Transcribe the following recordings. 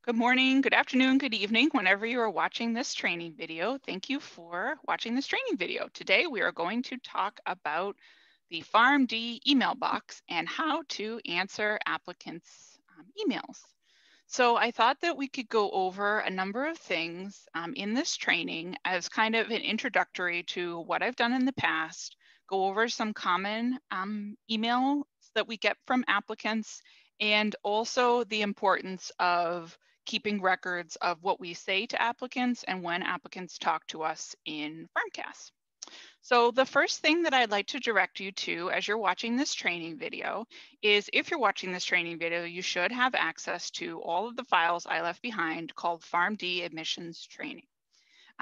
Good morning, good afternoon, good evening, whenever you are watching this training video. Thank you for watching this training video. Today, we are going to talk about the PharmD email box and how to answer applicants' emails. So I thought that we could go over a number of things in this training as kind of an introductory to what I've done in the past, go over some common emails that we get from applicants, and also the importance of keeping records of what we say to applicants and when applicants talk to us in PharmCast. So the first thing that I'd like to direct you to as you're watching this training video is if you're watching this training video, you should have access to all of the files I left behind called PharmD Admissions Training.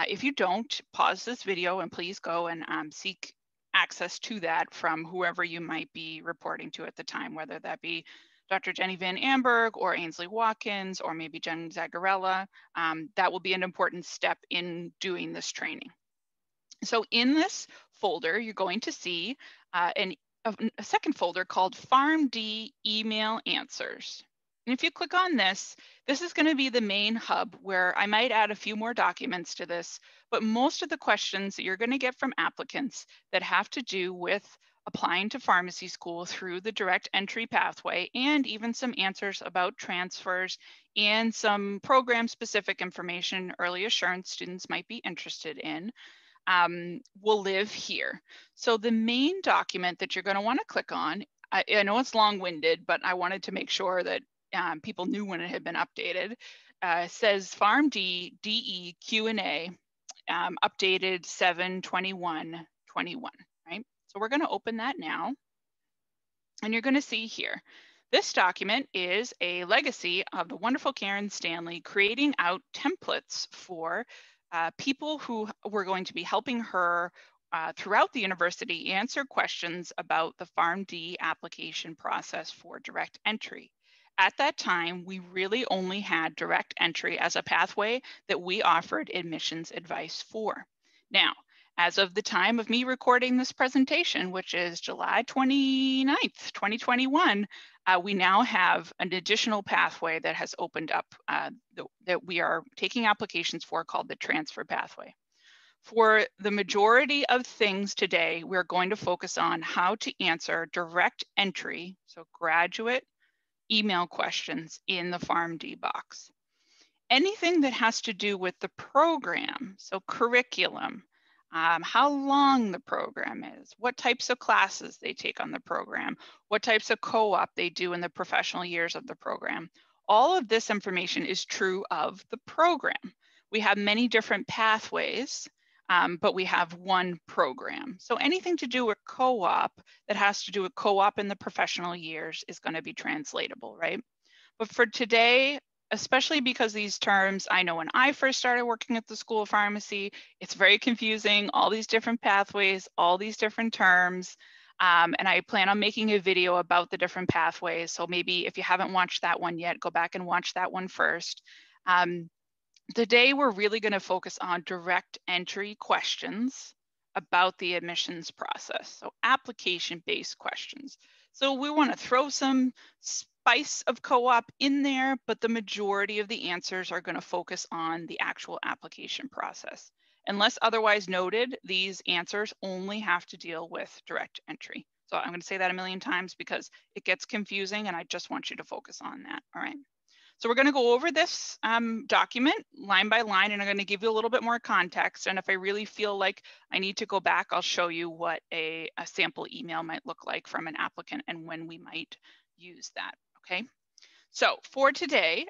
If you don't, pause this video and please go and seek access to that from whoever you might be reporting to at the time, whether that be Dr. Jenny Van Amberg or Ainsley Watkins or maybe Jen Zagarella. That will be an important step in doing this training. So in this folder, you're going to see a second folder called PharmD Email Answers. And if you click on this, this is going to be the main hub where I might add a few more documents to this, but most of the questions that you're going to get from applicants that have to do with applying to pharmacy school through the direct entry pathway, and even some answers about transfers and some program specific information early assurance students might be interested in, will live here. So the main document that you're going to want to click on, I know it's long-winded, but I wanted to make sure that people knew when it had been updated, says PharmD DE Q&A updated 7/21/21, right? So we're going to open that now. And you're going to see here, this document is a legacy of the wonderful Karen Stanley creating out templates for people who were going to be helping her throughout the university answer questions about the PharmD application process for direct entry. At that time, we really only had direct entry as a pathway that we offered admissions advice for. Now, as of the time of me recording this presentation, which is July 29th, 2021, we now have an additional pathway that has opened up that we are taking applications for called the transfer pathway. For the majority of things today, we're going to focus on how to answer direct entry, so graduate email questions in the PharmD box. Anything that has to do with the program, so curriculum, how long the program is, what types of classes they take on the program, what types of co-op they do in the professional years of the program. All of this information is true of the program. We have many different pathways, but we have one program. So anything to do with co-op that has to do with co-op in the professional years is going to be translatable, right? But for today, especially because these terms, I know when I first started working at the School of Pharmacy, it's very confusing, all these different pathways, all these different terms. And I plan on making a video about the different pathways. So maybe if you haven't watched that one yet, go back and watch that one first. Today, we're really going to focus on direct entry questions about the admissions process. So application-based questions. So we want to throw some spice of co-op in there, but the majority of the answers are going to focus on the actual application process. Unless otherwise noted, these answers only have to deal with direct entry. So I'm going to say that a million times because it gets confusing and I just want you to focus on that. All right. So we're going to go over this document line by line, and I'm going to give you a little bit more context. And if I really feel like I need to go back, I'll show you what a sample email might look like from an applicant and when we might use that, okay? So for today,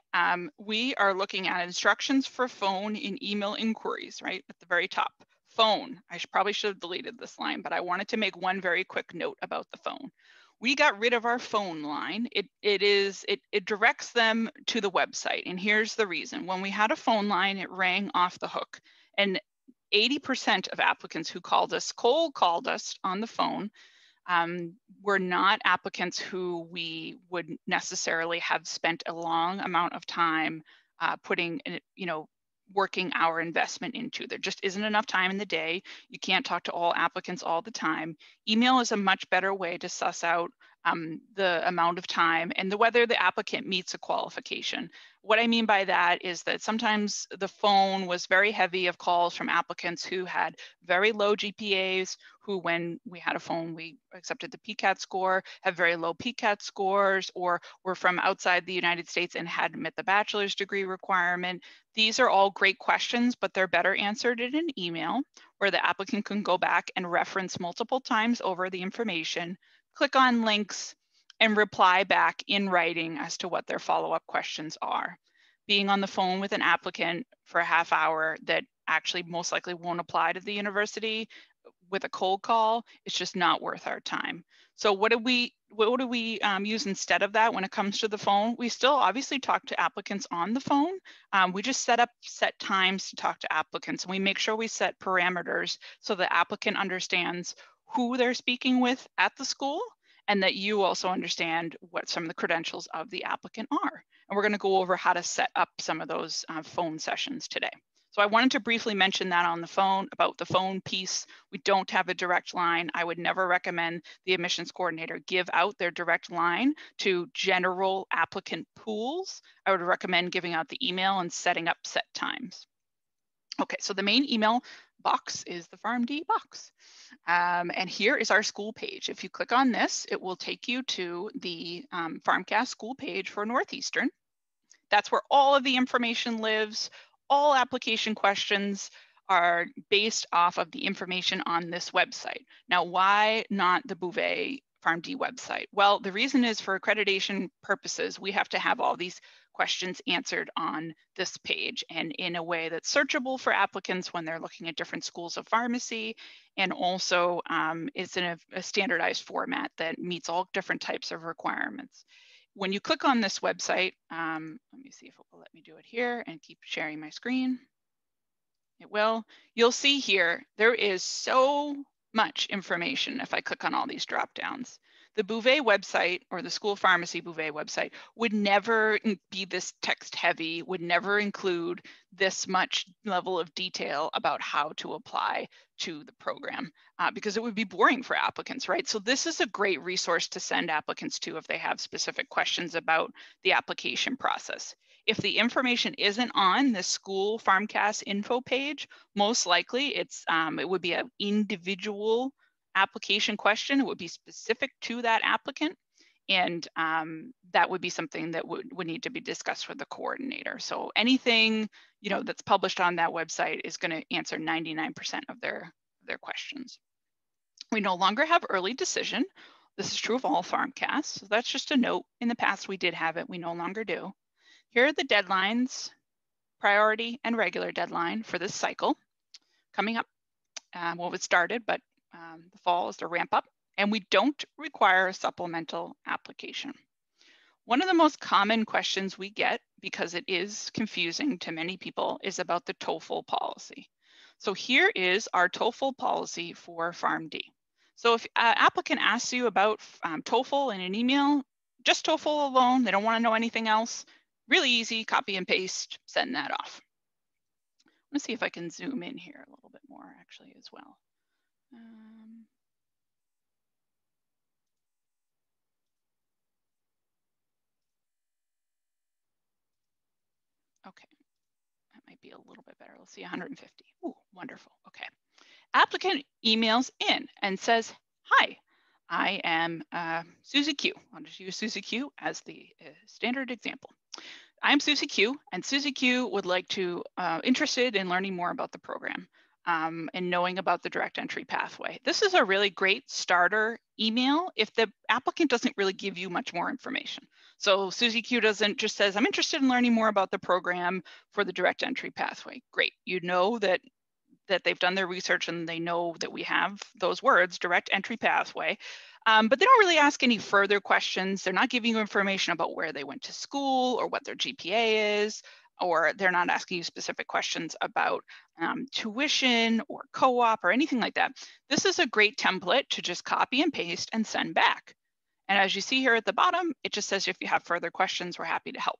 we are looking at instructions for phone and email inquiries, right? At the very top, phone. I probably should have deleted this line, but I wanted to make one very quick note about the phone. We got rid of our phone line. It directs them to the website. And here's the reason. When we had a phone line, it rang off the hook. And 80% of applicants who called us, cold called us on the phone, were not applicants who we would necessarily have spent a long amount of time putting, working our investment into. There just isn't enough time in the day. You can't talk to all applicants all the time. Email is a much better way to suss out the amount of time, and whether the applicant meets a qualification. What I mean by that is that sometimes the phone was very heavy of calls from applicants who had very low GPAs, who when we had a phone, we accepted the PCAT score, have very low PCAT scores, or were from outside the United States and hadn't met the bachelor's degree requirement. These are all great questions, but they're better answered in an email where the applicant can go back and reference multiple times over the information, click on links, and reply back in writing as to what their follow-up questions are. Being on the phone with an applicant for a half hour that actually most likely won't apply to the university with a cold call, it's just not worth our time. So what do we use instead of that when it comes to the phone? We still obviously talk to applicants on the phone. We just set times to talk to applicants, and we make sure we set parameters so the applicant understands who they're speaking with at the school, and that you also understand what some of the credentials of the applicant are. And we're going to go over how to set up some of those phone sessions today. So I wanted to briefly mention that on the phone, about the phone piece. We don't have a direct line. I would never recommend the admissions coordinator give out their direct line to general applicant pools. I would recommend giving out the email and setting up set times. Okay, so the main email box is the PharmD box. And here is our school page. If you click on this, it will take you to the PharmCast school page for Northeastern. That's where all of the information lives. All application questions are based off of the information on this website. Now, why not the Bouvet PharmD website? Well, the reason is for accreditation purposes, we have to have all these questions answered on this page and in a way that's searchable for applicants when they're looking at different schools of pharmacy, and also it's in a standardized format that meets all different types of requirements. When you click on this website, let me see if it will let me do it here and keep sharing my screen. It will. You'll see here, there is so much information if I click on all these drop downs. The Bouvet website, or the School Pharmacy Bouvet website, would never be this text heavy, would never include this much level of detail about how to apply to the program, because it would be boring for applicants, right? So this is a great resource to send applicants to if they have specific questions about the application process. If the information isn't on the school PharmCast info page, most likely it would be an individual application question. It would be specific to that applicant, and that would be something that would need to be discussed with the coordinator. So anything that's published on that website is going to answer 99% of their questions. We no longer have early decision. This is true of all PharmCasts. So that's just a note. In the past, we did have it. We no longer do. Here are the deadlines, priority and regular deadline for this cycle coming up. Well, it started, but the fall is to ramp up, and we don't require a supplemental application. One of the most common questions we get, because it is confusing to many people, is about the TOEFL policy. So here is our TOEFL policy for PharmD. So if an applicant asks you about TOEFL in an email, just TOEFL alone, they don't want to know anything else, really easy, copy and paste, send that off. Let's see if I can zoom in here a little bit more actually as well. Okay, that might be a little bit better. Let's see, 150. Ooh, wonderful. Okay. Applicant emails in and says, hi, I am Susie Q. I'll just use Susie Q as the standard example. I'm Susie Q, and Susie Q would like to, interested in learning more about the program and knowing about the direct entry pathway. This is a really great starter email if the applicant doesn't really give you much more information. So Susie Q doesn't just says, I'm interested in learning more about the program for the direct entry pathway. Great, you know that they've done their research and they know that we have those words, direct entry pathway. But they don't really ask any further questions. They're not giving you information about where they went to school or what their GPA is, or they're not asking you specific questions about tuition or co-op or anything like that. This is a great template to just copy and paste and send back. And as you see here at the bottom, it just says if you have further questions, we're happy to help.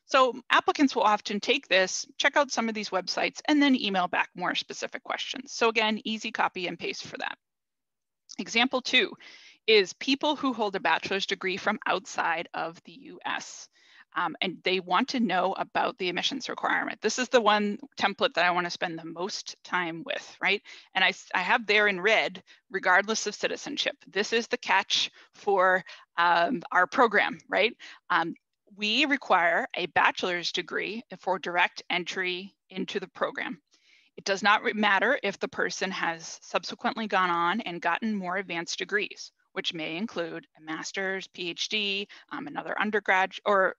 So applicants will often take this, check out some of these websites, and then email back more specific questions. So again, easy copy and paste for that. Example 2 is people who hold a bachelor's degree from outside of the US. And they want to know about the admissions requirement. This is the one template that I want to spend the most time with, right? And I have there in red, regardless of citizenship. This is the catch for our program, right? We require a bachelor's degree for direct entry into the program. It does not matter if the person has subsequently gone on and gotten more advanced degrees, which may include a master's, PhD, another undergrad, or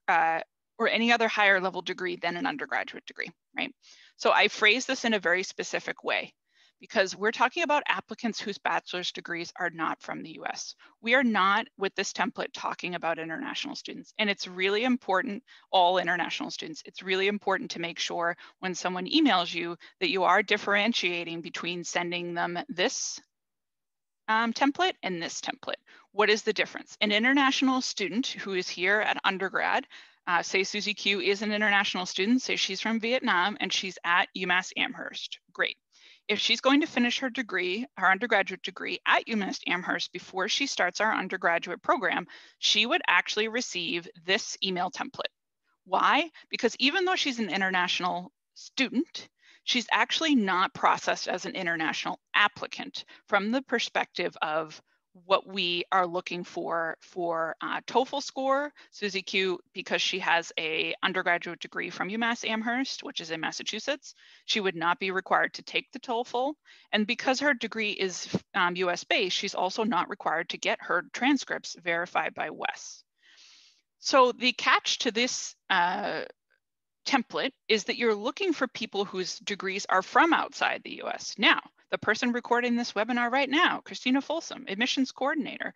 any other higher level degree than an undergraduate degree, right? So I phrase this in a very specific way because we're talking about applicants whose bachelor's degrees are not from the US. We are not, with this template, talking about international students. And it's really important, all international students, it's really important to make sure when someone emails you that you are differentiating between sending them this template and this template. What is the difference? An international student who is here at undergrad, say Susie Q is an international student, say she's from Vietnam and she's at UMass Amherst, great. If she's going to finish her degree, her undergraduate degree at UMass Amherst before she starts our undergraduate program, she would actually receive this email template. Why? Because even though she's an international student, she's actually not processed as an international applicant from the perspective of what we are looking for TOEFL score. Susie Q, because she has a undergraduate degree from UMass Amherst, which is in Massachusetts, she would not be required to take the TOEFL. And because her degree is US based, she's also not required to get her transcripts verified by WES. So the catch to this template is that you're looking for people whose degrees are from outside the US. Now, the person recording this webinar right now, Christina Folsom, admissions coordinator,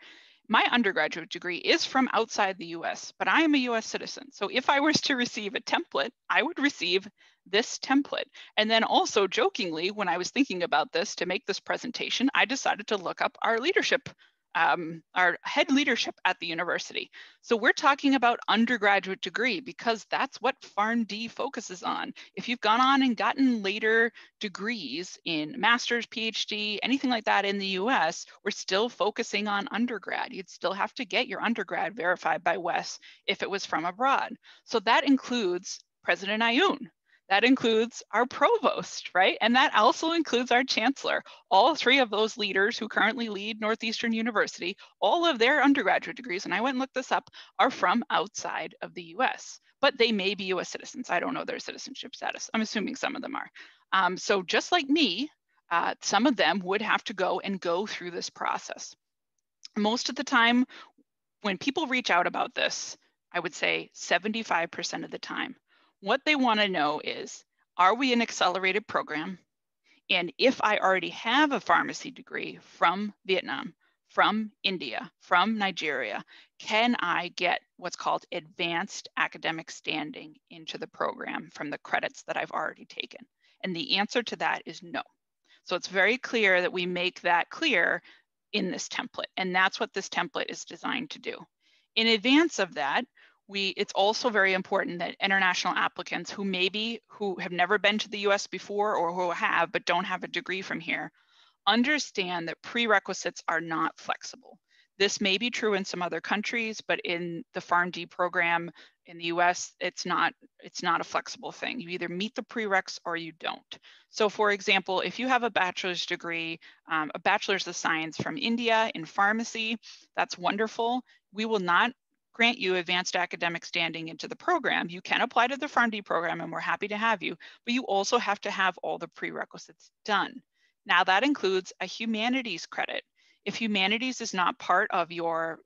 my undergraduate degree is from outside the US, but I am a US citizen. So if I was to receive a template, I would receive this template. And then also jokingly, when I was thinking about this to make this presentation, I decided to look up our leadership, our head leadership at the university. So we're talking about undergraduate degree because that's what PharmD focuses on. If you've gone on and gotten later degrees in master's, PhD, anything like that in the US, we're still focusing on undergrad. You'd still have to get your undergrad verified by WES if it was from abroad. So that includes President Ayoun. That includes our provost, right? And that also includes our chancellor. All three of those leaders who currently lead Northeastern University, all of their undergraduate degrees, and I went and looked this up, are from outside of the US, but they may be US citizens. I don't know their citizenship status. I'm assuming some of them are. So just like me, some of them would have to go through this process. Most of the time, when people reach out about this, I would say 75% of the time, what they want to know is, are we an accelerated program? And if I already have a pharmacy degree from Vietnam, from India, from Nigeria, can I get what's called advanced academic standing into the program from the credits that I've already taken? And the answer to that is no. So it's very clear that we make that clear in this template. And that's what this template is designed to do. In advance of that, it's also very important that international applicants who have never been to the US before or who have but don't have a degree from here understand that prerequisites are not flexible. This may be true in some other countries, but in the PharmD program in the US, it's not a flexible thing. You either meet the prereqs or you don't. So for example, if you have a bachelor's degree, a bachelor's of science from India in pharmacy, that's wonderful. We will not grant you advanced academic standing into the program. You can apply to the PharmD program and we're happy to have you, but you also have to have all the prerequisites done. Now that includes a humanities credit. If humanities is not part of your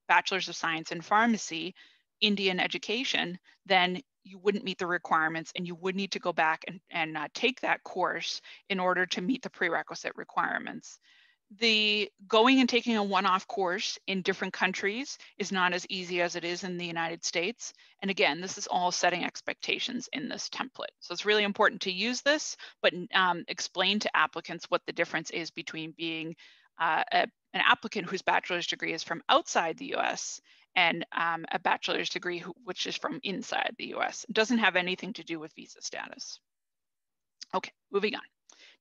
bachelor's of science in pharmacy, Indian education, then you wouldn't meet the requirements and you would need to go back and take that course in order to meet the prerequisite requirements. The going and taking a one-off course in different countries is not as easy as it is in the United States. And again, this is all setting expectations in this template. So it's really important to use this, but explain to applicants what the difference is between being an applicant whose bachelor's degree is from outside the US and a bachelor's degree which is from inside the US. It doesn't have anything to do with visa status. Okay, moving on.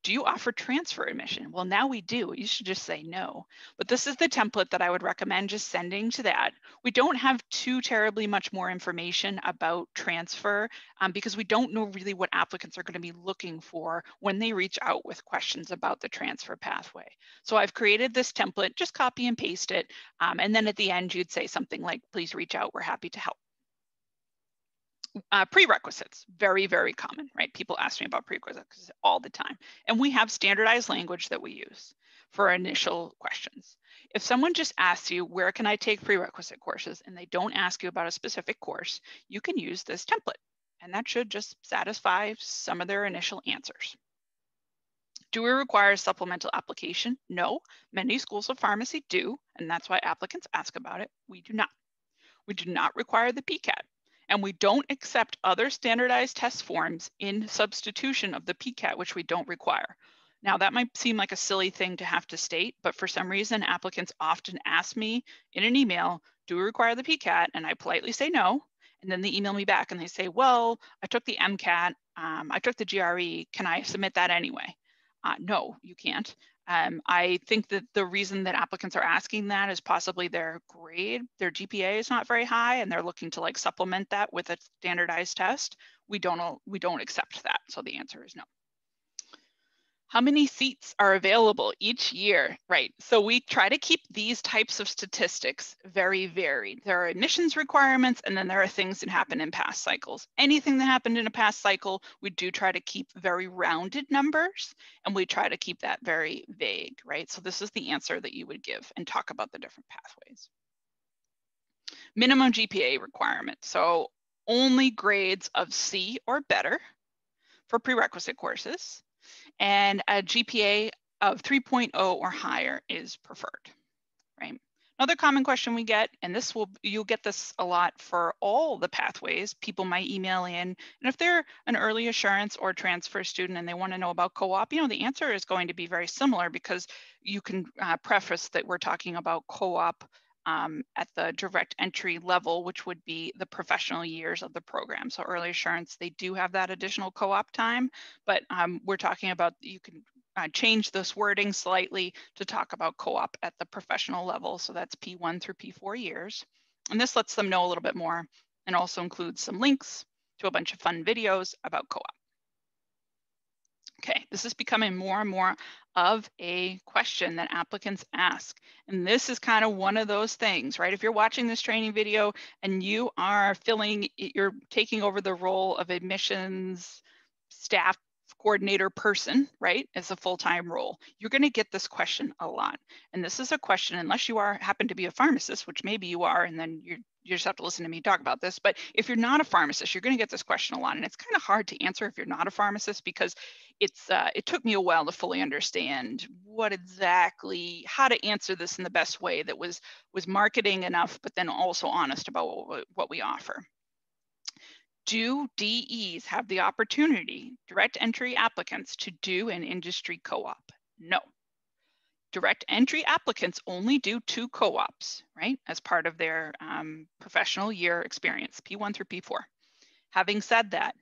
Do you offer transfer admission? Well, now we do. You should just say no. But this is the template that I would recommend just sending to that. We don't have too terribly much more information about transfer because we don't know really what applicants are going to be looking for when they reach out with questions about the transfer pathway. So I've created this template, just copy and paste it. And then at the end, you'd say something like, please reach out, we're happy to help. Prerequisites, very, very common, right? People ask me about prerequisites all the time. And we have standardized language that we use for initial questions. If someone just asks you, where can I take prerequisite courses, and they don't ask you about a specific course, you can use this template. And that should just satisfy some of their initial answers. Do we require a supplemental application? No, many schools of pharmacy do, and that's why applicants ask about it. We do not. We do not require the PCAT. And we don't accept other standardized test forms in substitution of the PCAT, which we don't require. Now, that might seem like a silly thing to have to state, but for some reason, applicants often ask me in an email, do we require the PCAT? And I politely say no. And then they email me back and they say, well, I took the MCAT, I took the GRE, can I submit that anyway? No, you can't. I think that the reason that applicants are asking that is possibly their grade, their GPA is not very high, and they're looking to like supplement that with a standardized test. We don't accept that. So the answer is no. How many seats are available each year? Right. So we try to keep these types of statistics very varied. There are admissions requirements, and then there are things that happen in past cycles. Anything that happened in a past cycle, we do try to keep very rounded numbers, and we try to keep that very vague, right? So this is the answer that you would give and talk about the different pathways. Minimum GPA requirement. So only grades of C or better for prerequisite courses. And a GPA of 3.0 or higher is preferred, right? Another common question we get, and you'll get this a lot for all the pathways, people might email in, and if they're an early assurance or transfer student and they want to know about co-op, the answer is going to be very similar because you can preface that we're talking about co-op at the direct entry level, which would be the professional years of the program. So early assurance, they do have that additional co-op time, but we're talking about, you can change this wording slightly to talk about co-op at the professional level. So that's P1 through P4 years. And this lets them know a little bit more and also includes some links to a bunch of fun videos about co-op. Okay, this is becoming more and more of a question that applicants ask. And this is kind of one of those things, right? If you're watching this training video and you're taking over the role of admissions staff coordinator person, right, as a full-time role, you're going to get this question a lot. And this is a question, unless you happen to be a pharmacist, which maybe you are, and then you just have to listen to me talk about this. But if you're not a pharmacist, you're going to get this question a lot. And it's kind of hard to answer if you're not a pharmacist because it took me a while to fully understand how to answer this in the best way that was marketing enough, but then also honest about what we offer. Do DEs have the opportunity, direct entry applicants, to do an industry co-op? No. Direct entry applicants only do 2 co-ops, right, as part of their professional year experience, P1 through P4. Having said that,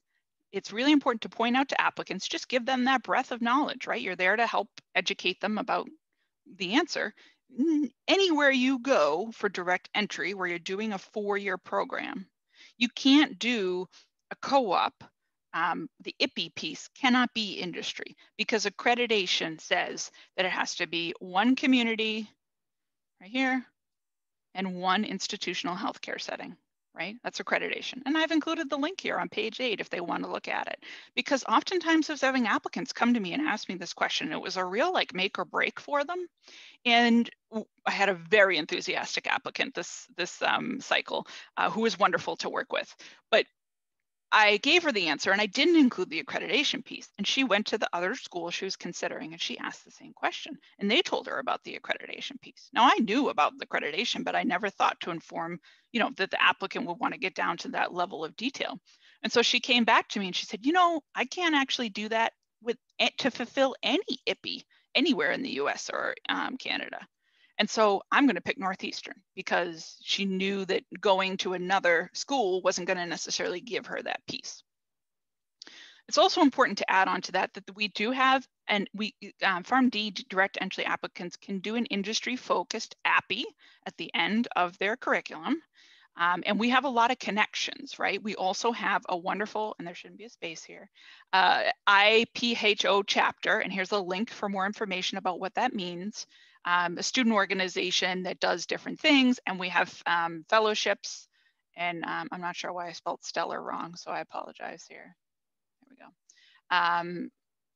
it's really important to point out to applicants, just give them that breadth of knowledge, right? You're there to help educate them about the answer. Anywhere you go for direct entry where you're doing a 4-year program, you can't do a co-op. The IPI piece cannot be industry because accreditation says that it has to be 1 community right here and 1 institutional healthcare setting, right? That's accreditation. And I've included the link here on page 8 if they want to look at it, because oftentimes I was having applicants come to me and ask me this question. It was a real make or break for them. And I had a very enthusiastic applicant this cycle who was wonderful to work with. But I gave her the answer and I didn't include the accreditation piece. And she went to the other school she was considering and she asked the same question. And they told her about the accreditation piece. Now I knew about the accreditation, but I never thought to inform, that the applicant would want to get down to that level of detail. And so she came back to me and she said, I can't actually do that to fulfill any IPI anywhere in the US or Canada. And so I'm going to pick Northeastern because she knew that going to another school wasn't going to necessarily give her that piece. It's also important to add on to that we do have And PharmD direct entry applicants can do an industry-focused API at the end of their curriculum. And we have a lot of connections, right? We also have a wonderful, and there shouldn't be a space here, IPHO chapter, and here's a link for more information about what that means. A student organization that does different things, and we have fellowships, and I'm not sure why I spelled stellar wrong, so I apologize here. There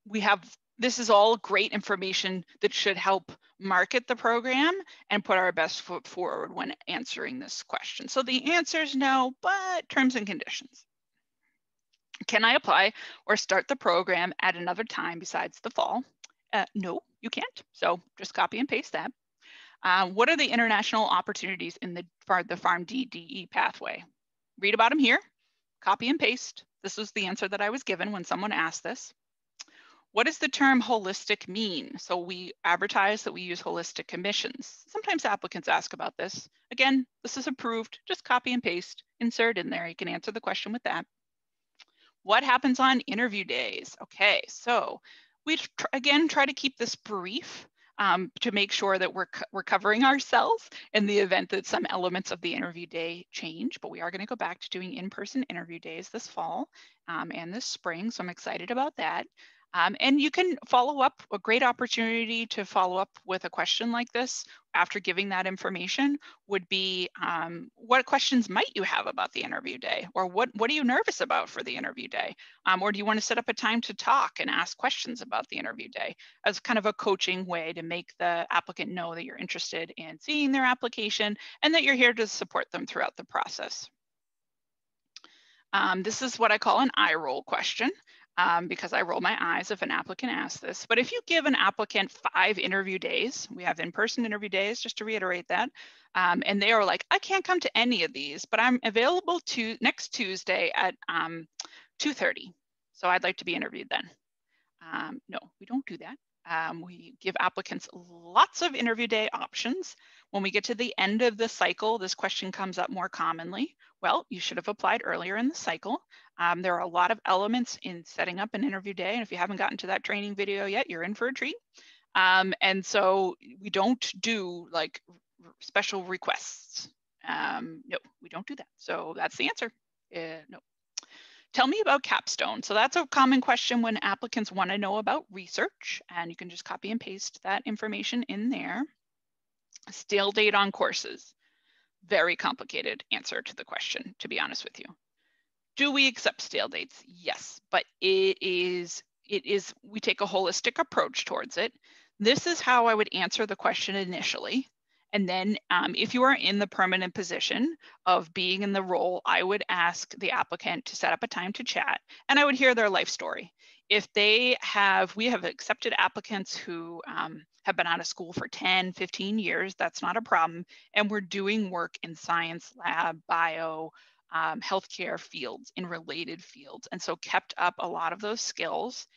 we go. This is all great information that should help market the program and put our best foot forward when answering this question. So the answer is no, but terms and conditions. Can I apply or start the program at another time besides the fall? No, you can't. So just copy and paste that. What are the international opportunities in the PharmD DE pathway? Read about them here, copy and paste. This was the answer that I was given when someone asked this. What does the term holistic mean? So we advertise that we use holistic commissions. Sometimes applicants ask about this. Again, this is approved, just copy and paste, insert in there. You can answer the question with that. What happens on interview days? Okay, so we again try to keep this brief to make sure that we're covering ourselves in the event that some elements of the interview day change, but we are going to go back to doing in-person interview days this fall and this spring, so I'm excited about that. And you can follow up, a great opportunity to follow up with a question like this after giving that information would be, what questions might you have about the interview day? Or what are you nervous about for the interview day? Or do you want to set up a time to talk and ask questions about the interview day as kind of a coaching way to make the applicant know that you're interested in seeing their application and that you're here to support them throughout the process. This is what I call an eye roll question. Because I roll my eyes if an applicant asks this. But if you give an applicant 5 interview days, we have in-person interview days, just to reiterate that, and they are like, I can't come to any of these, but I'm available to next Tuesday at 2:30. So I'd like to be interviewed then. No, we don't do that. We give applicants lots of interview day options. When we get to the end of the cycle, this question comes up more commonly. Well, you should have applied earlier in the cycle. There are a lot of elements in setting up an interview day. And if you haven't gotten to that training video yet, you're in for a treat. And so we don't do like special requests. No, we don't do that. So that's the answer. No. Tell me about capstone. So that's a common question when applicants want to know about research, and you can just copy and paste that information in there. Stale date on courses. Very complicated answer to the question, to be honest with you. Do we accept stale dates? Yes, but we take a holistic approach towards it. This is how I would answer the question initially. And then if you are in the permanent position of being in the role, I would ask the applicant to set up a time to chat, and I would hear their life story. If we have accepted applicants who have been out of school for 10, 15 years, that's not a problem. And we're doing work in science lab, bio, healthcare fields, in related fields. And so kept up a lot of those skills.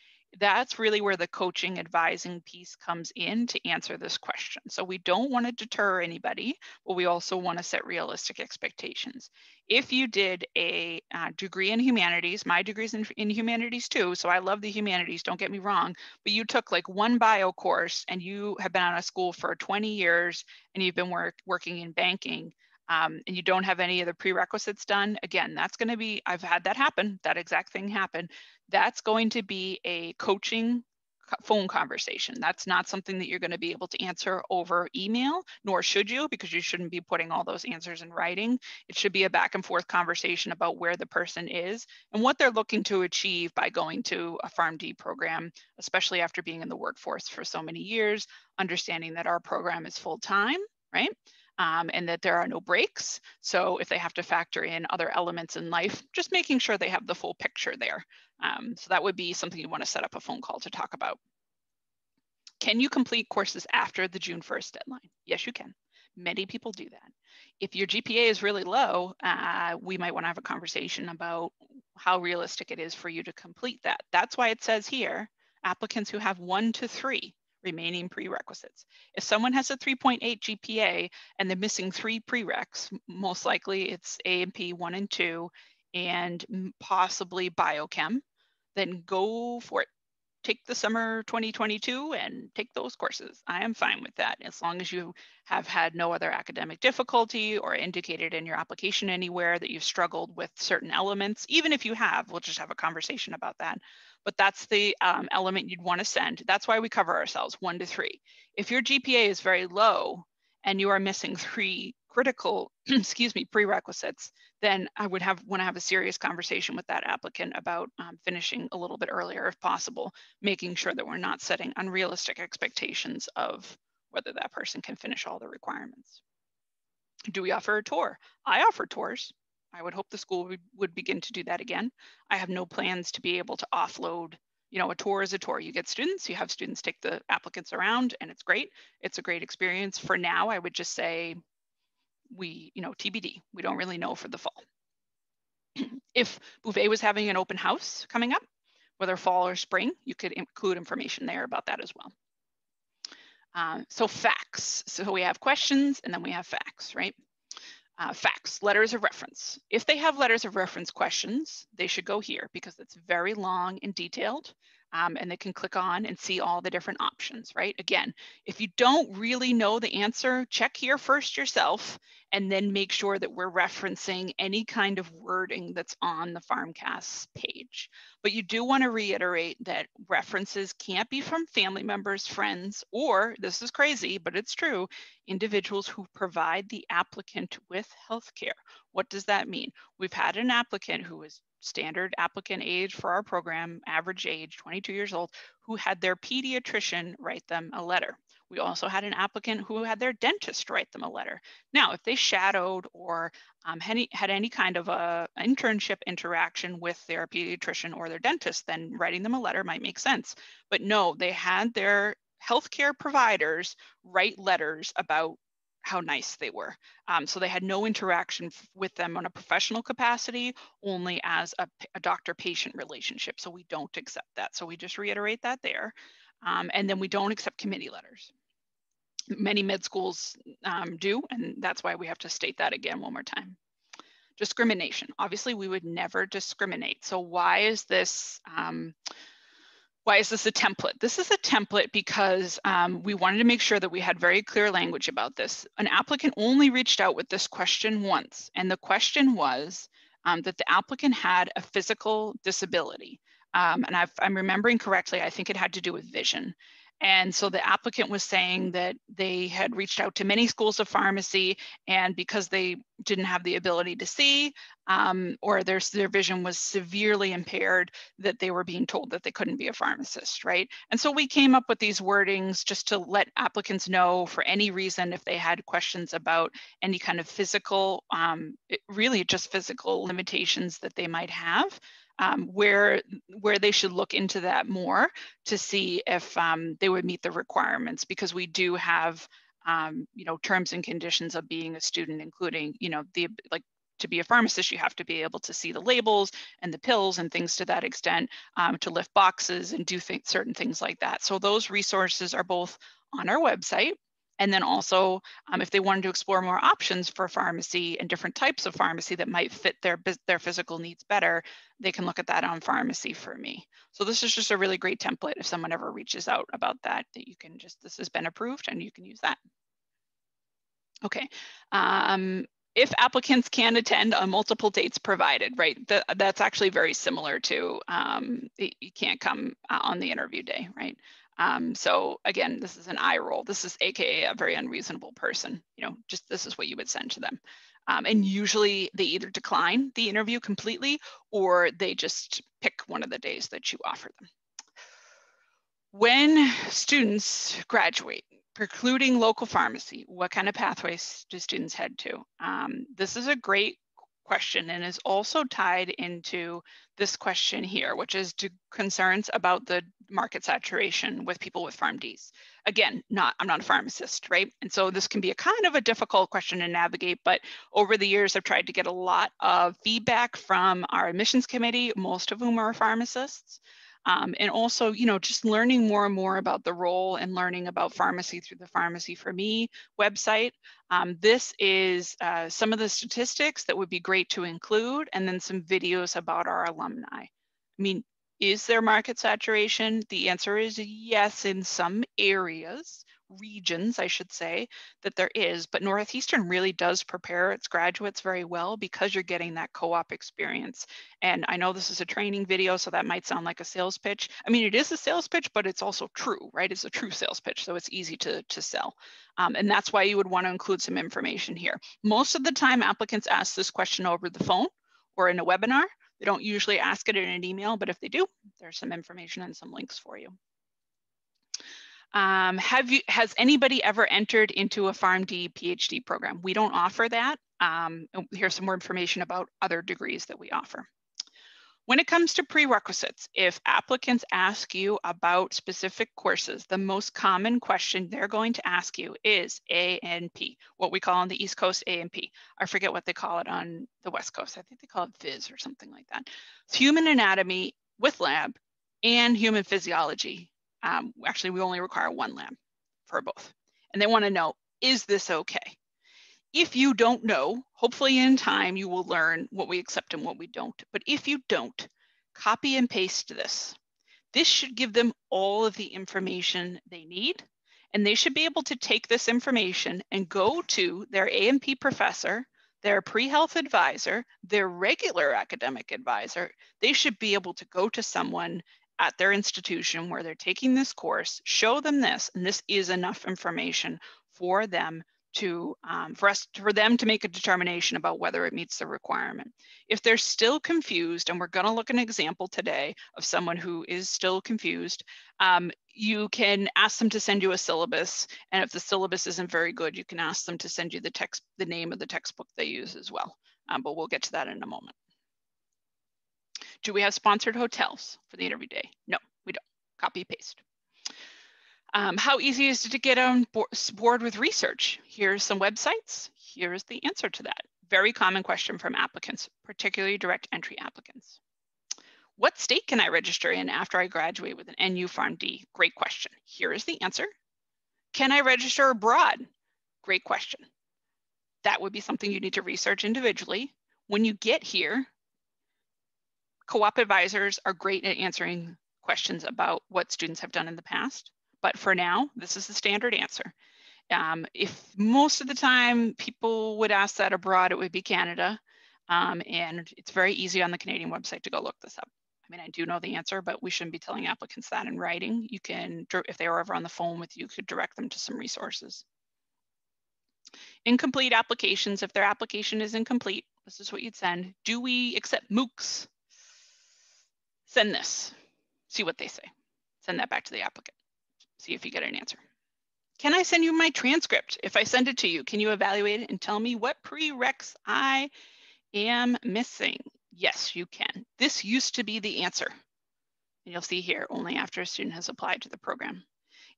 That's really where the coaching advising piece comes in to answer this question. So we don't want to deter anybody, but we also want to set realistic expectations. If you did a degree in humanities, my degree's in humanities too, so I love the humanities, don't get me wrong, but you took like one bio course and you have been out of school for 20 years and you've been working in banking, and you don't have any of the prerequisites done, again, that's going to be, I've had that happen, that exact thing happen. That's going to be a coaching phone conversation. That's not something that you're going to be able to answer over email, nor should you, because you shouldn't be putting all those answers in writing. It should be a back and forth conversation about where the person is and what they're looking to achieve by going to a PharmD program, especially after being in the workforce for so many years, understanding that our program is full-time, right? And that there are no breaks. So if they have to factor in other elements in life, just making sure they have the full picture there. So that would be something you want to set up a phone call to talk about. Can you complete courses after the June 1st deadline? Yes, you can. Many people do that. If your GPA is really low, we might want to have a conversation about how realistic it is for you to complete that. That's why it says here, applicants who have 1 to 3 remaining prerequisites. If someone has a 3.8 GPA and they're missing 3 prereqs, most likely it's A&P 1 and 2 and possibly biochem, then go for it. take the summer 2022 and take those courses. I am fine with that, as long as you have had no other academic difficulty or indicated in your application anywhere that you've struggled with certain elements. Even if you have, we'll just have a conversation about that. But that's the element you'd want to send. That's why we cover ourselves 1 to 3. If your GPA is very low and you are missing 3 critical, excuse me, prerequisites, then I would want to have a serious conversation with that applicant about finishing a little bit earlier if possible, making sure that we're not setting unrealistic expectations of whether that person can finish all the requirements. Do we offer a tour? I offer tours. I would hope the school would begin to do that again. I have no plans to be able to offload, you know, a tour is a tour. You get students, you have students take the applicants around, and it's great. It's a great experience. For now, I would just say TBD. We don't really know for the fall. If Bouvet was having an open house coming up, whether fall or spring, you could include information there about that as well. So facts. So we have questions and then we have facts, right? Facts, letters of reference. If they have letters of reference questions, they should go here because it's very long and detailed. And they can click on and see all the different options, right? Again, if you don't really know the answer, check here first yourself, and then make sure that we're referencing any kind of wording that's on the PharmCast page. But you do want to reiterate that references can't be from family members, friends, or, this is crazy, but it's true, individuals who provide the applicant with healthcare. What does that mean? We've had an applicant who is standard applicant age for our program, average age, 22 years old, who had their pediatrician write them a letter. We also had an applicant who had their dentist write them a letter. Now, if they shadowed or had any kind of a internship interaction with their pediatrician or their dentist, then writing them a letter might make sense. But no, they had their healthcare providers write letters about how nice they were. So they had no interaction with them on a professional capacity, only as a doctor-patient relationship. So we don't accept that. So we just reiterate that there. And then we don't accept committee letters. Many med schools do, and that's why we have to state that again one more time. Discrimination. Obviously, we would never discriminate. So why is this a template? This is a template because we wanted to make sure that we had very clear language about this. An applicant only reached out with this question once, and the question was that the applicant had a physical disability. And I'm remembering correctly, I think it had to do with vision. And so the applicant was saying that they had reached out to many schools of pharmacy, and because they didn't have the ability to see, or their vision was severely impaired, that they were being told that they couldn't be a pharmacist, right? And so we came up with these wordings just to let applicants know for any reason if they had questions about any kind of physical, really just physical limitations that they might have. Where they should look into that more to see if they would meet the requirements, because we do have terms and conditions of being a student, including to be a pharmacist, you have to be able to see the labels and the pills and things to that extent, to lift boxes and do certain things like that. So those resources are both on our website. And then also, if they wanted to explore more options for pharmacy and different types of pharmacy that might fit their physical needs better, they can look at that on Pharmacy for Me. So this is just a really great template if someone ever reaches out about that you can this has been approved and you can use that. Okay. If applicants can attend on multiple dates provided, right? That's actually very similar to you can't come on the interview day, right? So again, this is an eye roll. This is AKA a very unreasonable person. Just this is what you would send to them. And usually they either decline the interview completely or they just pick one of the days that you offer them. When students graduate, precluding local pharmacy, what kind of pathways do students head to? This is a great question and is also tied into this question here, which is concerns about the market saturation with people with PharmDs. Again, I'm not a pharmacist, right? And so this can be a kind of a difficult question to navigate, but over the years, I've tried to get a lot of feedback from our admissions committee, most of whom are pharmacists. And also, just learning more and more about the role and learning about pharmacy through the Pharmacy for Me website. This is some of the statistics that would be great to include, and then some videos about our alumni. I mean, Is there market saturation? The answer is yes, in some areas, regions, I should say, that there is, but Northeastern really does prepare its graduates very well because you're getting that co-op experience. And I know this is a training video, so that might sound like a sales pitch. I mean, it is a sales pitch, but it's also true, right? It's a true sales pitch, so it's easy to sell. And that's why you would want to include some information here. Most of the time, applicants ask this question over the phone or in a webinar. They don't usually ask it in an email, but if they do, there's some information and some links for you. Has anybody ever entered into a PharmD PhD program? We don't offer that. Here's some more information about other degrees that we offer. When it comes to prerequisites, if applicants ask you about specific courses, the most common question they're going to ask you is A&P, what we call on the East Coast A&P. I forget what they call it on the West Coast. I think they call it Phys or something like that. It's human anatomy with lab and human physiology. Actually, we only require one lab for both. And they want to know, is this okay? If you don't know, hopefully in time you will learn what we accept and what we don't. But if you don't, copy and paste this. This should give them all of the information they need. And they should be able to take this information and go to their A&P professor, their pre-health advisor, their regular academic advisor. They should be able to go to someone at their institution where they're taking this course, show them this, and this is enough information for them to for them to make a determination about whether it meets the requirement. If they're still confused, and we're going to look at an example today of someone who is still confused, you can ask them to send you a syllabus, and if the syllabus isn't very good, you can ask them to send you the name of the textbook they use as well. But we'll get to that in a moment. Do we have sponsored hotels for the interview day? No, we don't. Copy paste. How easy is it to get on board with research? Here's some websites. Here's the answer to that. Very common question from applicants, particularly direct entry applicants. What state can I register in after I graduate with an NU PharmD? Great question. Here is the answer. Can I register abroad? Great question. That would be something you need to research individually. When you get here, co-op advisors are great at answering questions about what students have done in the past. But for now, this is the standard answer. If most of the time people would ask that abroad, it would be Canada. And it's very easy on the Canadian website to go look this up. I mean, I do know the answer, but we shouldn't be telling applicants that in writing. You can, if they were ever on the phone with you, could direct them to some resources. Incomplete applications. If their application is incomplete, this is what you'd send. Do we accept MOOCs? Send this. See what they say. Send that back to the applicant. See if you get an answer. Can I send you my transcript? If I send it to you, can you evaluate it and tell me what prereqs I am missing? Yes, you can. This used to be the answer. And you'll see here, only after a student has applied to the program.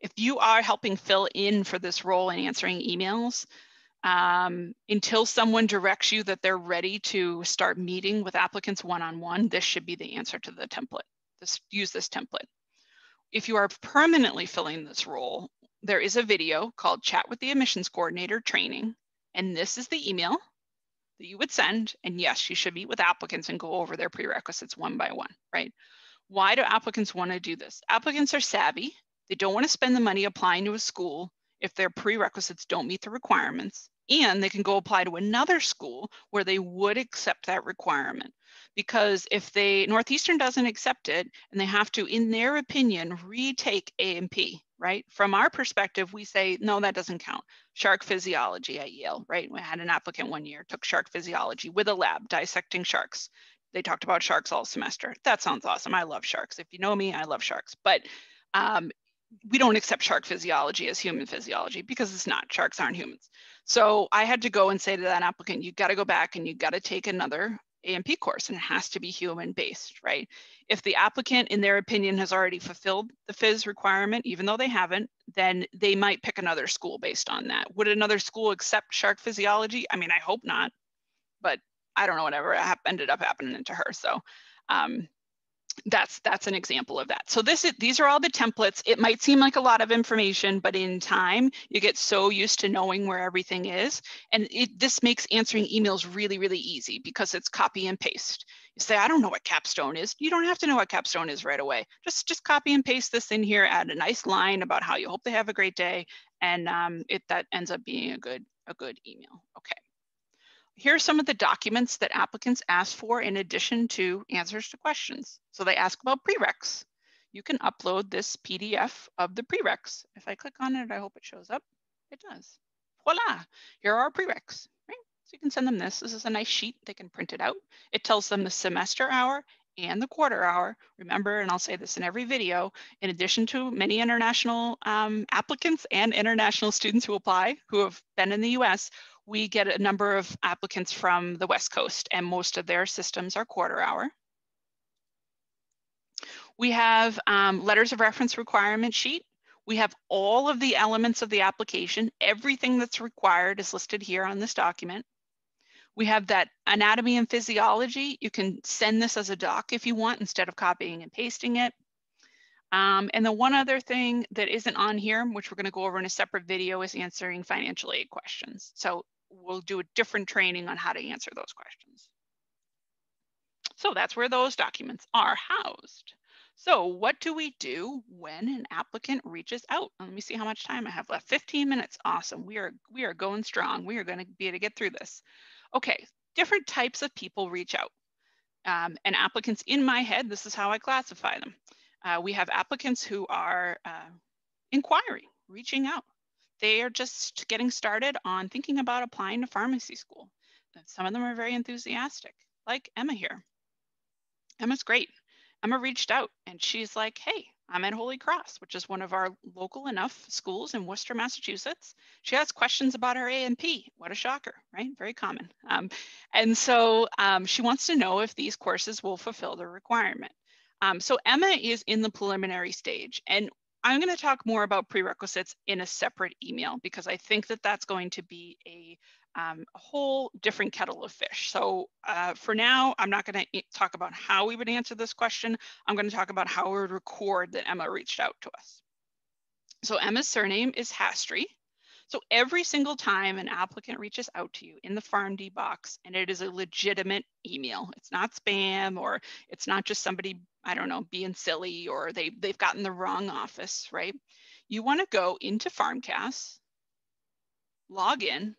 If you are helping fill in for this role and answering emails, until someone directs you that they're ready to start meeting with applicants one-on-one, this should be the answer to the template. Use this template. If you are permanently filling this role, there is a video called Chat with the Admissions Coordinator Training, and this is the email that you would send, and yes, you should meet with applicants and go over their prerequisites one by one, right? Why do applicants want to do this? Applicants are savvy. They don't want to spend the money applying to a school if their prerequisites don't meet the requirements, and they can go apply to another school where they would accept that requirement. Because if Northeastern doesn't accept it and they have to, in their opinion, retake A&P, right? From our perspective, we say, no, that doesn't count. Shark physiology at Yale, right? We had an applicant one year, took shark physiology with a lab, dissecting sharks. They talked about sharks all semester. That sounds awesome. I love sharks. If you know me, I love sharks. But we don't accept shark physiology as human physiology because it's not. Sharks aren't humans. So I had to go and say to that applicant, you got to go back and you got to take another A&P course, and it has to be human-based, right? If the applicant, in their opinion, has already fulfilled the phys requirement, even though they haven't, then they might pick another school based on that. Would another school accept shark physiology? I mean, I hope not, but I don't know, whatever ended up happening to her. So that's an example of that. So these are all the templates. It might seem like a lot of information, but in time, you get so used to knowing where everything is. And this makes answering emails really, really easy because it's copy and paste. You say, I don't know what capstone is. You don't have to know what capstone is right away. Just copy and paste this in here, add a nice line about how you hope they have a great day, and that ends up being a good email. Okay. Here are some of the documents that applicants ask for in addition to answers to questions. So they ask about prereqs. You can upload this PDF of the prereqs. If I click on it, I hope it shows up. It does. Voila, here are our prereqs. Right? So you can send them this. This is a nice sheet. They can print it out. It tells them the semester hour and the quarter hour. Remember, and I'll say this in every video, in addition to many international applicants and international students who apply, who have been in the US, we get a number of applicants from the West Coast, and most of their systems are quarter hour. We have letters of reference requirement sheet. We have all of the elements of the application. Everything that's required is listed here on this document. We have that anatomy and physiology. You can send this as a doc if you want instead of copying and pasting it. And the one other thing that isn't on here, which we're going to go over in a separate video, is answering financial aid questions. So we'll do a different training on how to answer those questions. So that's where those documents are housed. So what do we do when an applicant reaches out? Let me see how much time I have left. 15 minutes. Awesome. We are going strong. We are going to be able to get through this. Okay, different types of people reach out. And applicants in my head, this is how I classify them. We have applicants who are inquiring, reaching out. They are just getting started on thinking about applying to pharmacy school. Some of them are very enthusiastic, like Emma here. Emma's great. Emma reached out and she's like, hey, I'm at Holy Cross, which is one of our local enough schools in Worcester, Massachusetts. She has questions about her A&P. What a shocker, right? Very common. And so she wants to know if these courses will fulfill the requirement. So Emma is in the preliminary stage, and I'm going to talk more about prerequisites in a separate email because I think that that's going to be a whole different kettle of fish. So for now, I'm not going to talk about how we would answer this question. I'm going to talk about how we would record that Emma reached out to us. So Emma's surname is Hastry. So every single time an applicant reaches out to you in the PharmD box, and it is a legitimate email, it's not spam, or it's not just somebody, I don't know, being silly, or they've gotten the wrong office, right? You want to go into PharmCast, log in.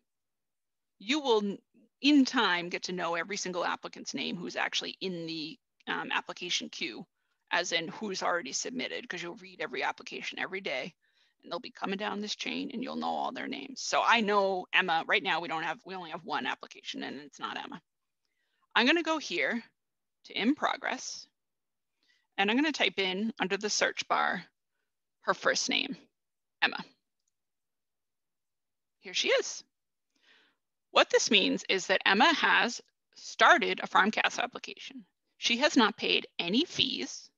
You will, in time, get to know every single applicant's name who's actually in the application queue, as in who's already submitted, because you'll read every application every day. And they'll be coming down this chain and you'll know all their names. So I know Emma, right now we only have one application and it's not Emma. I'm going to go here to in progress. And I'm going to type in under the search bar, her first name, Emma. Here she is. What this means is that Emma has started a PharmCast application. She has not paid any fees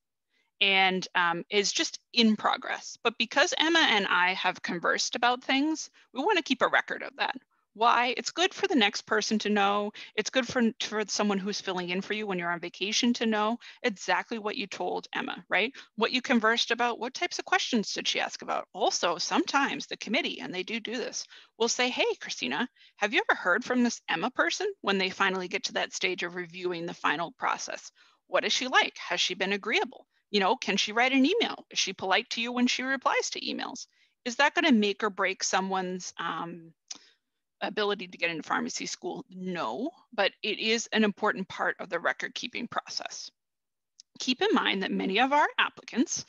and is just in progress. But because Emma and I have conversed about things, we want to keep a record of that. Why? It's good for the next person to know. It's good for someone who's filling in for you when you're on vacation to know exactly what you told Emma, right? What you conversed about, what types of questions did she ask about? Also, sometimes the committee, and they do this, will say, hey, Christina, have you ever heard from this Emma person when they finally get to that stage of reviewing the final process? What is she like? Has she been agreeable? You know, can she write an email? Is she polite to you when she replies to emails? Is that going to make or break someone's ability to get into pharmacy school? No, but it is an important part of the record keeping process. Keep in mind that many of our applicants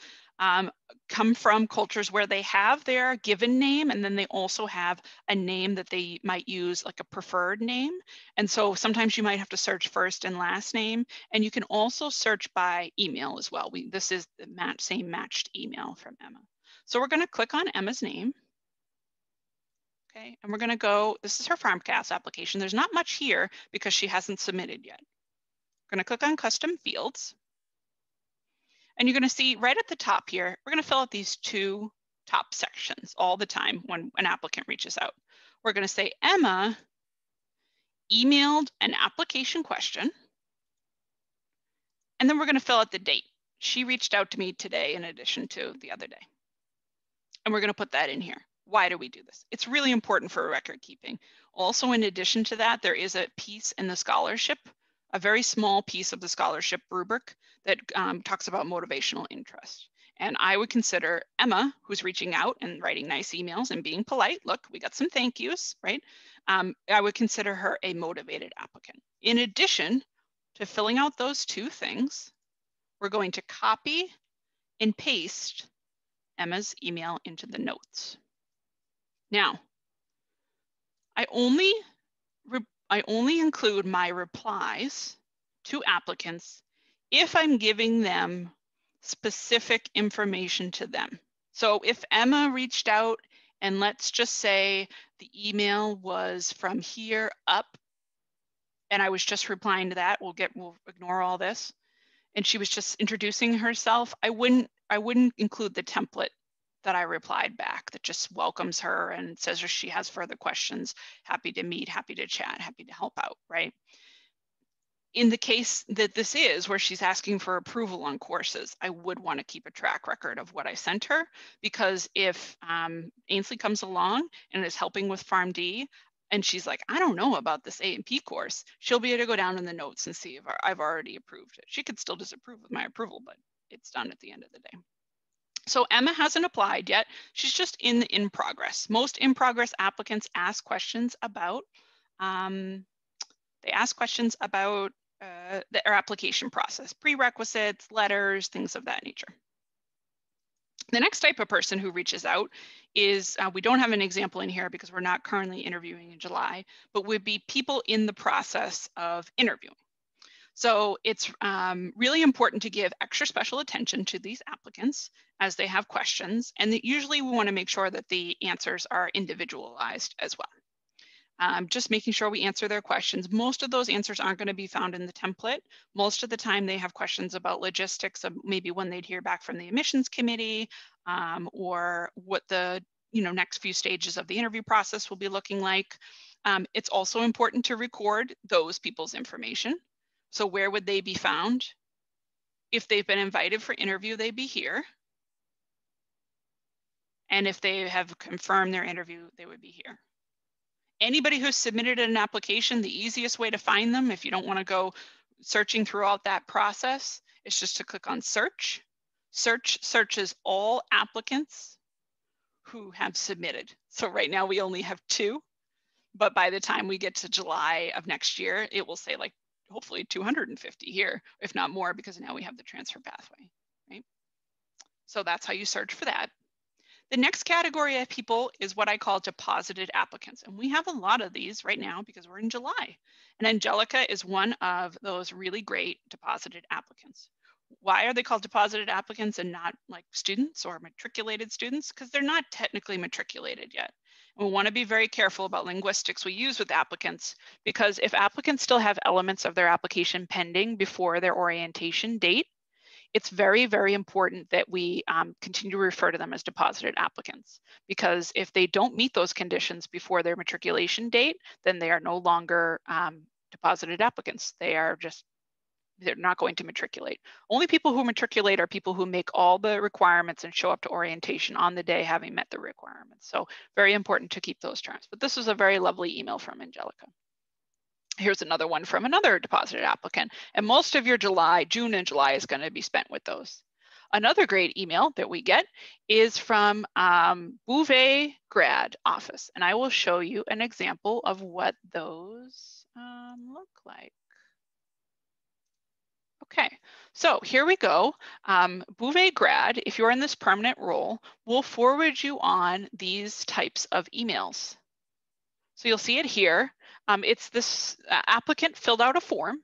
come from cultures where they have their given name and then they also have a name that they might use, like a preferred name. And so sometimes you might have to search first and last name, and you can also search by email as well. This is the same matched email from Emma. So we're going to click on Emma's name. Okay, and we're going to go, this is her PharmCast application. There's not much here because she hasn't submitted yet. We're going to click on custom fields. And you're going to see right at the top here, we're going to fill out these two top sections all the time when an applicant reaches out. We're going to say Emma emailed an application question. And then we're going to fill out the date. She reached out to me today in addition to the other day. And we're going to put that in here. Why do we do this? It's really important for record keeping. Also, in addition to that, there is a piece in the scholarship a very small piece of the scholarship rubric that talks about motivational interest. And I would consider Emma, who's reaching out and writing nice emails and being polite. Look, we got some thank yous, right? I would consider her a motivated applicant. In addition to filling out those two things, we're going to copy and paste Emma's email into the notes. Now, I only include my replies to applicants if I'm giving them specific information to them. So if Emma reached out and let's just say the email was from here up and I was just replying to that, we'll ignore all this. And she was just introducing herself, I wouldn't include the template that I replied back that just welcomes her and says if she has further questions, happy to meet, happy to chat, happy to help out, right? In the case that this is where she's asking for approval on courses, I would want to keep a track record of what I sent her, because if Ainsley comes along and is helping with PharmD and she's like, I don't know about this A&P course, she'll be able to go down in the notes and see if I've already approved it. She could still disapprove of my approval, but it's done at the end of the day. So Emma hasn't applied yet. She's just in progress. Most in progress applicants ask questions about their application process, prerequisites, letters, things of that nature. The next type of person who reaches out is, we don't have an example in here because we're not currently interviewing in July, but would be people in the process of interviewing. So it's really important to give extra special attention to these applicants as they have questions. And that usually we want to make sure that the answers are individualized as well. Just making sure we answer their questions. Most of those answers aren't going to be found in the template. Most of the time they have questions about logistics of maybe when they'd hear back from the admissions committee, or what the next few stages of the interview process will be looking like. It's also important to record those people's information. So where would they be found? If they've been invited for interview, they'd be here. And if they have confirmed their interview, they would be here. Anybody who's submitted an application, the easiest way to find them, if you don't want to go searching throughout that process, is just to click on search. Search searches all applicants who have submitted. So right now we only have 2, but by the time we get to July of next year, it will say like hopefully 250 here, if not more, because now we have the transfer pathway, right? So that's how you search for that. The next category of people is what I call deposited applicants. And we have a lot of these right now because we're in July. And Angelica is one of those really great deposited applicants. Why are they called deposited applicants and not like students or matriculated students? Because they're not technically matriculated yet. And we want to be very careful about linguistics we use with applicants, because if applicants still have elements of their application pending before their orientation date, it's very, very important that we continue to refer to them as deposited applicants, because if they don't meet those conditions before their matriculation date, then they are no longer deposited applicants. They're not going to matriculate. Only people who matriculate are people who make all the requirements and show up to orientation on the day having met the requirements. So very important to keep those terms. But this was a very lovely email from Angelica. Here's another one from another deposited applicant. And most of your June and July is going to be spent with those. Another great email that we get is from Bouvet Grad Office. And I will show you an example of what those look like. Okay, so here we go. Bouvet Grad, if you're in this permanent role, will forward you on these types of emails. So you'll see it here. It's this applicant filled out a form,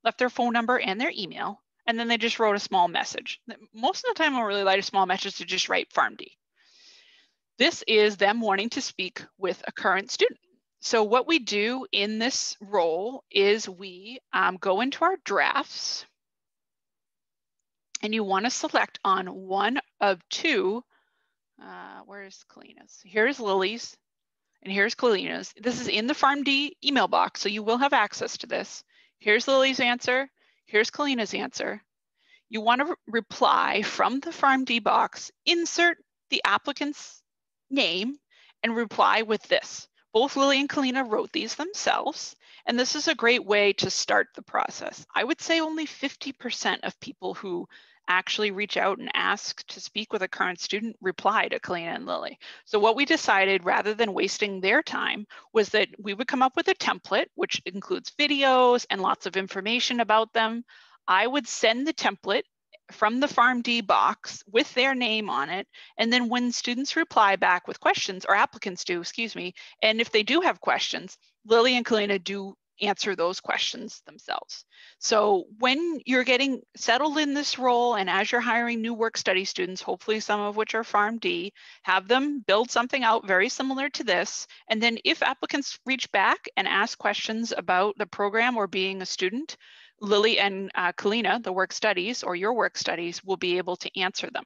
left their phone number and their email, and then they just wrote a small message. Most of the time, I'll really like a small message to just write PharmD. This is them wanting to speak with a current student. So what we do in this role is we go into our drafts, and you want to select on one of 2. Where's Kalina's? Here's Lily's. And here's Kalina's. This is in the PharmD email box, so you will have access to this. Here's Lily's answer. Here's Kalina's answer. You want to reply from the PharmD box, insert the applicant's name, and reply with this. Both Lily and Kalina wrote these themselves, and this is a great way to start the process. I would say only 50% of people who actually reach out and ask to speak with a current student reply to Kalina and Lily. So what we decided, rather than wasting their time, was that we would come up with a template, which includes videos and lots of information about them. I would send the template from the PharmD box with their name on it. And then when students reply back with questions, or applicants do, excuse me, and if they do have questions, Lily and Kalina do answer those questions themselves. So when you're getting settled in this role, and as you're hiring new work study students, hopefully some of which are PharmD, have them build something out very similar to this. And then if applicants reach back and ask questions about the program or being a student, Lily and Kalina, the work studies or your work studies, will be able to answer them.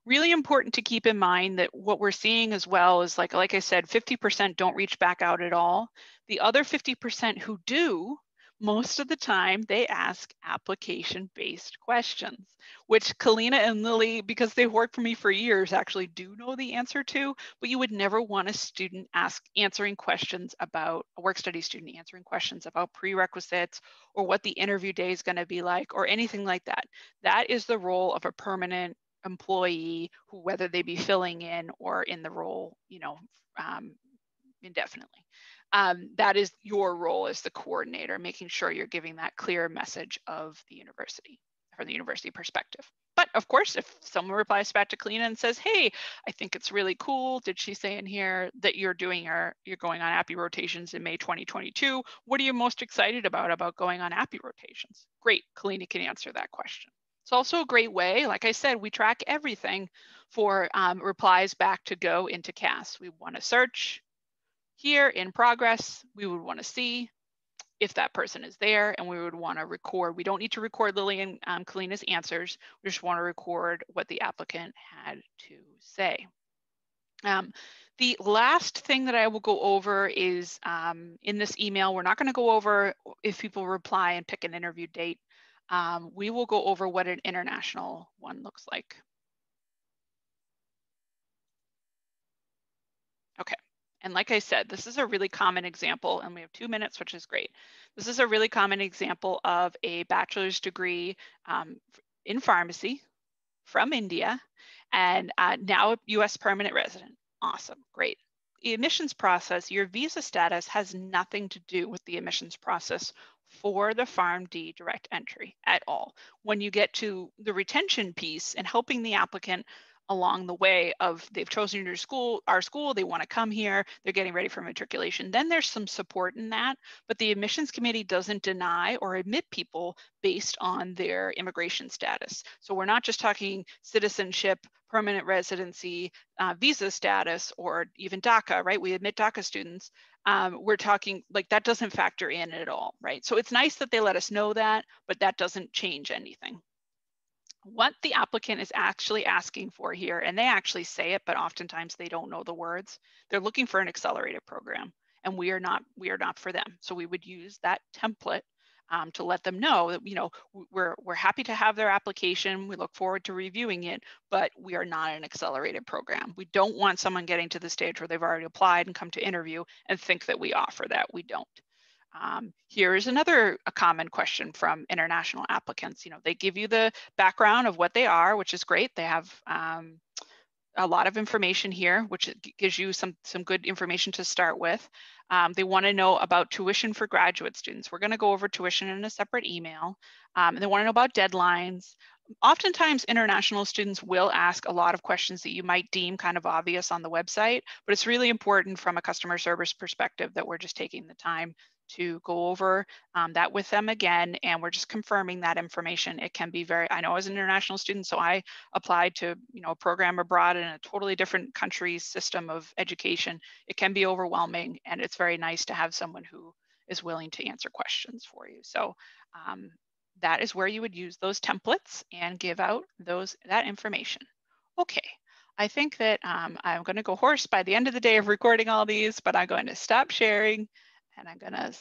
Really important to keep in mind that what we're seeing as well is, like I said, 50% don't reach back out at all. The other 50% who do, most of the time they ask application-based questions, which Kalina and Lily, because they've worked for me for years, actually do know the answer to, but you would never want a student answering questions about, a work study student answering questions about prerequisites or what the interview day is going to be like or anything like that. That is the role of a permanent employee who, whether they be filling in or in the role, indefinitely. That is your role as the coordinator, making sure you're giving that clear message of the university from the university perspective. But of course, if someone replies back to Kalina and says, hey, I think it's really cool. Did she say in here that you're going on APPE rotations in May 2022? What are you most excited about going on APPE rotations? Great, Kalina can answer that question. It's also a great way, like I said, we track everything for replies back to go into CAS. We want to search here in progress. We would want to see if that person is there, and we would want to record. We don't need to record Lily and Kalina's answers. We just want to record what the applicant had to say. The last thing that I will go over is in this email, we're not going to go over if people reply and pick an interview date. We will go over what an international one looks like. Okay, and like I said, this is a really common example, and we have 2 minutes, which is great. This is a really common example of a bachelor's degree in pharmacy from India, and now a US permanent resident. Awesome, great. The admissions process, your visa status has nothing to do with the admissions process for the PharmD direct entry at all. When you get to the retention piece and helping the applicant along the way of they've chosen your school, our school, they want to come here, they're getting ready for matriculation, then there's some support in that, but the admissions committee doesn't deny or admit people based on their immigration status. So we're not just talking citizenship, permanent residency, visa status, or even DACA, right? We admit DACA students. We're talking like that doesn't factor in at all, right? So it's nice that they let us know that, but that doesn't change anything. What the applicant is actually asking for here, and they actually say it, but oftentimes they don't know the words. They're looking for an accelerated program, and we are not for them. So we would use that template to let them know that, you know, we're happy to have their application. We look forward to reviewing it, but we are not an accelerated program. We don't want someone getting to the stage where they've already applied and come to interview and think that we offer that. We don't. Here is another common question from international applicants. You know, they give you the background of what they are, which is great. They have a lot of information here, which gives you some good information to start with. They want to know about tuition for graduate students. We're going to go over tuition in a separate email. And they want to know about deadlines. Oftentimes, international students will ask a lot of questions that you might deem kind of obvious on the website, but it's really important from a customer service perspective that we're just taking the time to go over that with them again, and we're just confirming that information. It can be very, I know as an international student, so I applied to, you know, a program abroad in a totally different country's system of education. It can be overwhelming, and it's very nice to have someone who is willing to answer questions for you. So that is where you would use those templates and give out that information. Okay, I think that I'm going to go hoarse by the end of the day of recording all these, but I'm going to stop sharing and I'm going to